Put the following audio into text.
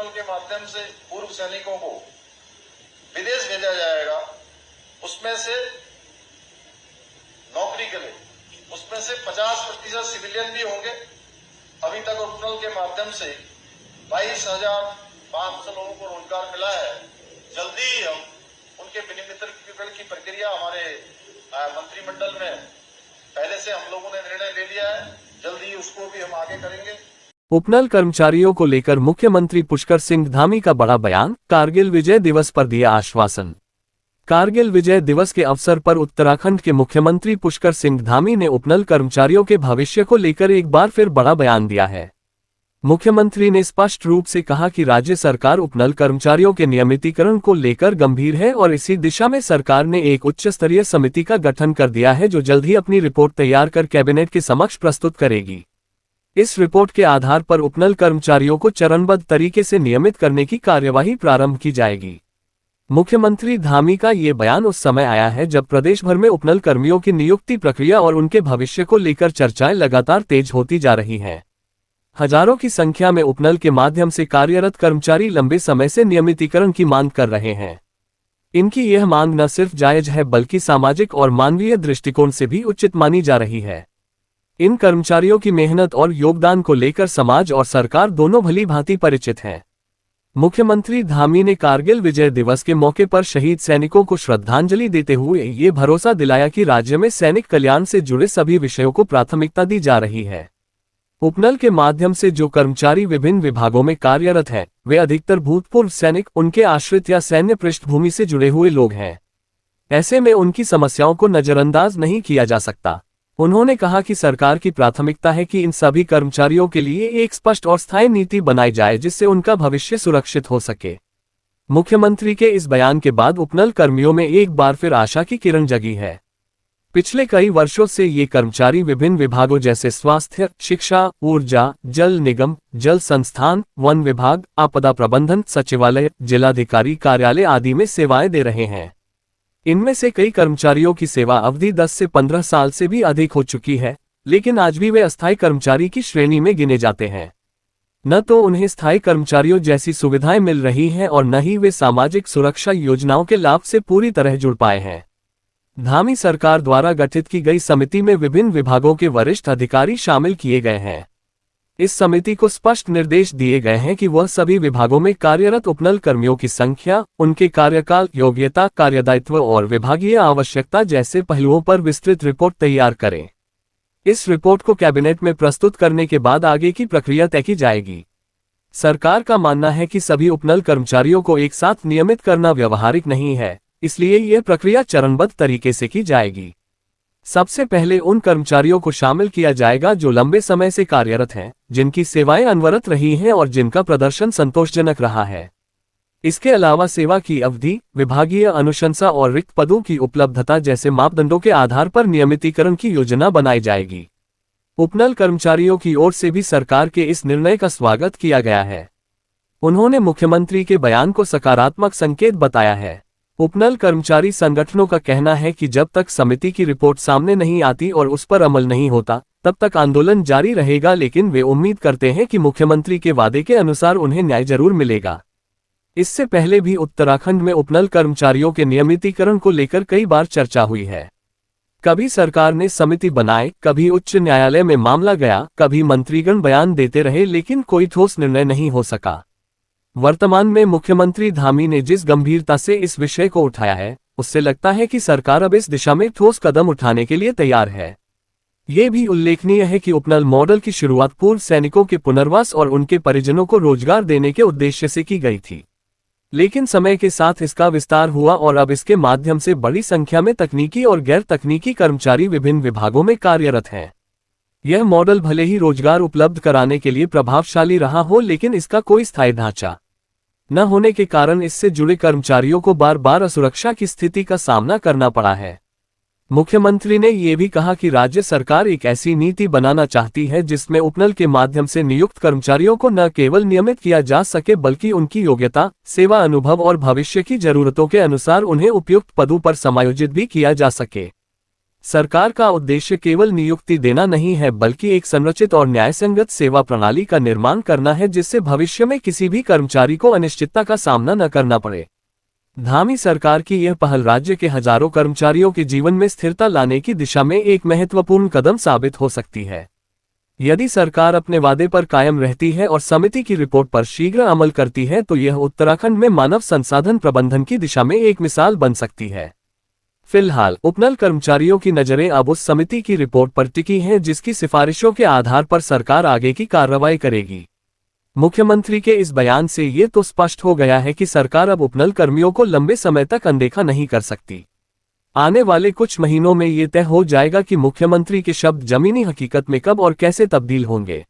के माध्यम से पूर्व सैनिकों को विदेश भेजा जाएगा, उसमें से नौकरी के लिए उसमें से 50% सिविलियन भी होंगे। अभी तक उपनल के माध्यम से 22,500 लोगों को रोजगार मिला है। जल्दी ही हम उनके विनियमितीकरण की प्रक्रिया हमारे मंत्रिमंडल में पहले से हम लोगों ने निर्णय ले लिया है, जल्दी ही उसको भी हम आगे करेंगे। उपनल कर्मचारियों को लेकर मुख्यमंत्री पुष्कर सिंह धामी का बड़ा बयान, कारगिल विजय दिवस पर दिया आश्वासन। कारगिल विजय दिवस के अवसर पर उत्तराखंड के मुख्यमंत्री पुष्कर सिंह धामी ने उपनल कर्मचारियों के भविष्य को लेकर एक बार फिर बड़ा बयान दिया है। मुख्यमंत्री ने स्पष्ट रूप से कहा कि राज्य सरकार उपनल कर्मचारियों के नियमितीकरण को लेकर गंभीर है और इसी दिशा में सरकार ने एक उच्च स्तरीय समिति का गठन कर दिया है, जो जल्द ही अपनी रिपोर्ट तैयार कर कैबिनेट के समक्ष प्रस्तुत करेगी। इस रिपोर्ट के आधार पर उपनल कर्मचारियों को चरणबद्ध तरीके से नियमित करने की कार्यवाही प्रारंभ की जाएगी। मुख्यमंत्री धामी का ये बयान उस समय आया है जब प्रदेश भर में उपनल कर्मियों की नियुक्ति प्रक्रिया और उनके भविष्य को लेकर चर्चाएं लगातार तेज होती जा रही हैं। हजारों की संख्या में उपनल के माध्यम से कार्यरत कर्मचारी लंबे समय से नियमितीकरण की मांग कर रहे हैं। इनकी यह मांग न सिर्फ जायज है बल्कि सामाजिक और मानवीय दृष्टिकोण से भी उचित मानी जा रही है। इन कर्मचारियों की मेहनत और योगदान को लेकर समाज और सरकार दोनों भली भांति परिचित हैं। मुख्यमंत्री धामी ने कारगिल विजय दिवस के मौके पर शहीद सैनिकों को श्रद्धांजलि देते हुए ये भरोसा दिलाया कि राज्य में सैनिक कल्याण से जुड़े सभी विषयों को प्राथमिकता दी जा रही है। उपनल के माध्यम से जो कर्मचारी विभिन्न विभागों में कार्यरत हैं, वे अधिकतर भूतपूर्व सैनिक, उनके आश्रित या सैन्य पृष्ठभूमि से जुड़े हुए लोग हैं। ऐसे में उनकी समस्याओं को नजरअंदाज नहीं किया जा सकता। उन्होंने कहा कि सरकार की प्राथमिकता है कि इन सभी कर्मचारियों के लिए एक स्पष्ट और स्थायी नीति बनाई जाए जिससे उनका भविष्य सुरक्षित हो सके। मुख्यमंत्री के इस बयान के बाद उपनल कर्मियों में एक बार फिर आशा की किरण जगी है। पिछले कई वर्षों से ये कर्मचारी विभिन्न विभागों जैसे स्वास्थ्य, शिक्षा, ऊर्जा, जल निगम, जल संस्थान, वन विभाग, आपदा प्रबंधन, सचिवालय, जिलाधिकारी कार्यालय आदि में सेवाएं दे रहे हैं। इनमें से कई कर्मचारियों की सेवा अवधि 10 से 15 साल से भी अधिक हो चुकी है, लेकिन आज भी वे अस्थायी कर्मचारी की श्रेणी में गिने जाते हैं। न तो उन्हें स्थायी कर्मचारियों जैसी सुविधाएं मिल रही हैं और न ही वे सामाजिक सुरक्षा योजनाओं के लाभ से पूरी तरह जुड़ पाए हैं। धामी सरकार द्वारा गठित की गई समिति में विभिन्न विभागों के वरिष्ठ अधिकारी शामिल किए गए हैं। इस समिति को स्पष्ट निर्देश दिए गए हैं कि वह सभी विभागों में कार्यरत उपनल कर्मियों की संख्या, उनके कार्यकाल, योग्यता, कार्यदायित्व और विभागीय आवश्यकता जैसे पहलुओं पर विस्तृत रिपोर्ट तैयार करें। इस रिपोर्ट को कैबिनेट में प्रस्तुत करने के बाद आगे की प्रक्रिया तय की जाएगी। सरकार का मानना है कि सभी उपनल कर्मचारियों को एक साथ नियमित करना व्यवहारिक नहीं है, इसलिए यह प्रक्रिया चरणबद्ध तरीके से की जाएगी। सबसे पहले उन कर्मचारियों को शामिल किया जाएगा जो लंबे समय से कार्यरत हैं, जिनकी सेवाएं अनवरत रही हैं और जिनका प्रदर्शन संतोषजनक रहा है। इसके अलावा सेवा की अवधि, विभागीय अनुशंसा और रिक्त पदों की उपलब्धता जैसे मापदंडों के आधार पर नियमितीकरण की योजना बनाई जाएगी। उपनल कर्मचारियों की ओर से भी सरकार के इस निर्णय का स्वागत किया गया है। उन्होंने मुख्यमंत्री के बयान को सकारात्मक संकेत बताया है। उपनल कर्मचारी संगठनों का कहना है कि जब तक समिति की रिपोर्ट सामने नहीं आती और उस पर अमल नहीं होता, तब तक आंदोलन जारी रहेगा, लेकिन वे उम्मीद करते हैं कि मुख्यमंत्री के वादे के अनुसार उन्हें न्याय जरूर मिलेगा। इससे पहले भी उत्तराखंड में उपनल कर्मचारियों के नियमितीकरण को लेकर कई बार चर्चा हुई है। कभी सरकार ने समिति बनाए, कभी उच्च न्यायालय में मामला गया, कभी मंत्रीगण बयान देते रहे, लेकिन कोई ठोस निर्णय नहीं हो सका। वर्तमान में मुख्यमंत्री धामी ने जिस गंभीरता से इस विषय को उठाया है, उससे लगता है कि सरकार अब इस दिशा में ठोस कदम उठाने के लिए तैयार है। ये भी उल्लेखनीय है कि उपनल मॉडल की शुरुआत पूर्व सैनिकों के पुनर्वास और उनके परिजनों को रोजगार देने के उद्देश्य से की गई थी, लेकिन समय के साथ इसका विस्तार हुआ और अब इसके माध्यम से बड़ी संख्या में तकनीकी और गैर तकनीकी कर्मचारी विभिन्न विभागों में कार्यरत हैं। यह मॉडल भले ही रोजगार उपलब्ध कराने के लिए प्रभावशाली रहा हो, लेकिन इसका कोई स्थायी ढांचा न होने के कारण इससे जुड़े कर्मचारियों को बार बार असुरक्षा की स्थिति का सामना करना पड़ा है। मुख्यमंत्री ने यह भी कहा कि राज्य सरकार एक ऐसी नीति बनाना चाहती है जिसमें उपनल के माध्यम से नियुक्त कर्मचारियों को न केवल नियमित किया जा सके बल्कि उनकी योग्यता, सेवा अनुभव और भविष्य की जरूरतों के अनुसार उन्हें उपयुक्त पदों पर समायोजित भी किया जा सके। सरकार का उद्देश्य केवल नियुक्ति देना नहीं है बल्कि एक संरचित और न्यायसंगत सेवा प्रणाली का निर्माण करना है जिससे भविष्य में किसी भी कर्मचारी को अनिश्चितता का सामना न करना पड़े। धामी सरकार की यह पहल राज्य के हजारों कर्मचारियों के जीवन में स्थिरता लाने की दिशा में एक महत्वपूर्ण कदम साबित हो सकती है। यदि सरकार अपने वादे पर कायम रहती है और समिति की रिपोर्ट पर शीघ्र अमल करती है तो यह उत्तराखंड में मानव संसाधन प्रबंधन की दिशा में एक मिसाल बन सकती है। फिलहाल उपनल कर्मचारियों की नजरें अब उस समिति की रिपोर्ट पर टिकी हैं जिसकी सिफारिशों के आधार पर सरकार आगे की कार्रवाई करेगी। मुख्यमंत्री के इस बयान से ये तो स्पष्ट हो गया है कि सरकार अब उपनल कर्मियों को लंबे समय तक अनदेखा नहीं कर सकती। आने वाले कुछ महीनों में ये तय हो जाएगा कि मुख्यमंत्री के शब्द जमीनी हकीकत में कब और कैसे तब्दील होंगे।